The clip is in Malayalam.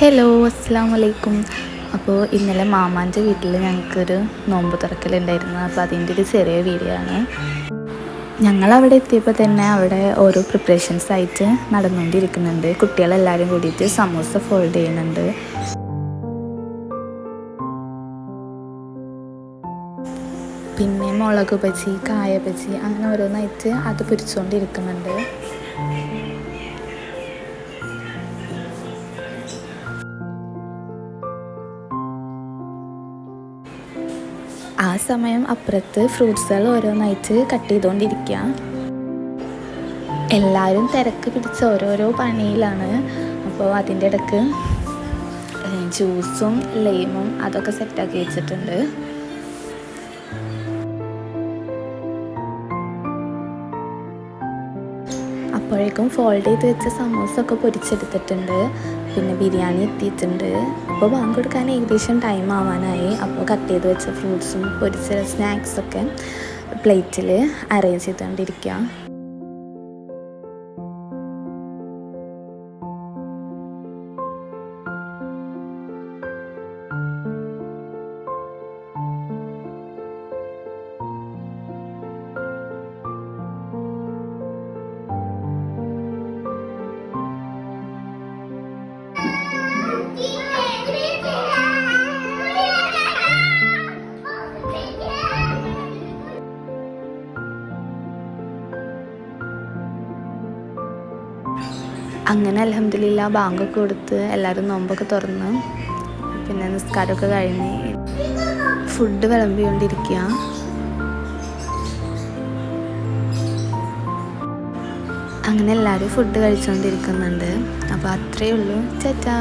ഹലോ, അസ്സാം വലൈക്കും. അപ്പോൾ ഇന്നലെ മാമാൻ്റെ വീട്ടിൽ ഞങ്ങൾക്കൊരു നോമ്പ് തുറക്കലുണ്ടായിരുന്നു. അപ്പോൾ അതിൻ്റെ ഒരു ചെറിയ വീഡിയോ ആണ്. ഞങ്ങളവിടെ എത്തിയപ്പോൾ തന്നെ അവിടെ ഓരോ പ്രിപ്പറേഷൻസ് ആയിട്ട് നടന്നുകൊണ്ടിരിക്കുന്നുണ്ട്. കുട്ടികളെല്ലാവരും കൂടിയിട്ട് സമൂസ ഫോൾഡ് ചെയ്യുന്നുണ്ട്. പിന്നെ മുളക് ബജി, കായ ബജി അങ്ങനെ ഓരോന്നായിട്ട് അത് പൊരിച്ചുകൊണ്ടിരിക്കുന്നുണ്ട്. ആ സമയം അപ്പുറത്ത് ഫ്രൂട്ട്സുകൾ ഓരോന്നായിട്ട് കട്ട് ചെയ്തുകൊണ്ടിരിക്കുക. എല്ലാവരും തിരക്ക് പിടിച്ച് ഓരോരോ പണിയിലാണ്. അപ്പോൾ അതിൻ്റെ ഇടയ്ക്ക് ജ്യൂസും ലൈമും അതൊക്കെ സെറ്റാക്കി വെച്ചിട്ടുണ്ട്. അപ്പോഴേക്കും ഫോൾഡ് ചെയ്ത് വെച്ച സമൂസ ഒക്കെ പൊരിച്ചെടുത്തിട്ടുണ്ട്. പിന്നെ ബിരിയാണി എത്തിയിട്ടുണ്ട്. അപ്പോൾ ബാങ്ക് കൊടുക്കാൻ ഏകദേശം ടൈം ആവാനായി. അപ്പോൾ കട്ട് ചെയ്ത് വെച്ച ഫ്രൂട്ട്സും പൊരിച്ച സ്നാക്സൊക്കെ പ്ലേറ്റിൽ അറേഞ്ച് ചെയ്തുകൊണ്ടിരിക്കുക. അങ്ങനെ അൽഹംദുലില്ലാ ബാങ്കൊക്കെ കൊടുത്ത് എല്ലാവരും നോമ്പൊക്കെ തുറന്ന് പിന്നെ നിസ്കാരമൊക്കെ കഴിഞ്ഞ് ഫുഡ് വിളമ്പിക്കൊണ്ടിരിക്കുക. അങ്ങനെ എല്ലാവരും ഫുഡ് കഴിച്ചുകൊണ്ടിരിക്കുന്നുണ്ട്. അപ്പോൾ അത്രയേ ഉള്ളൂ. ചേട്ടാ.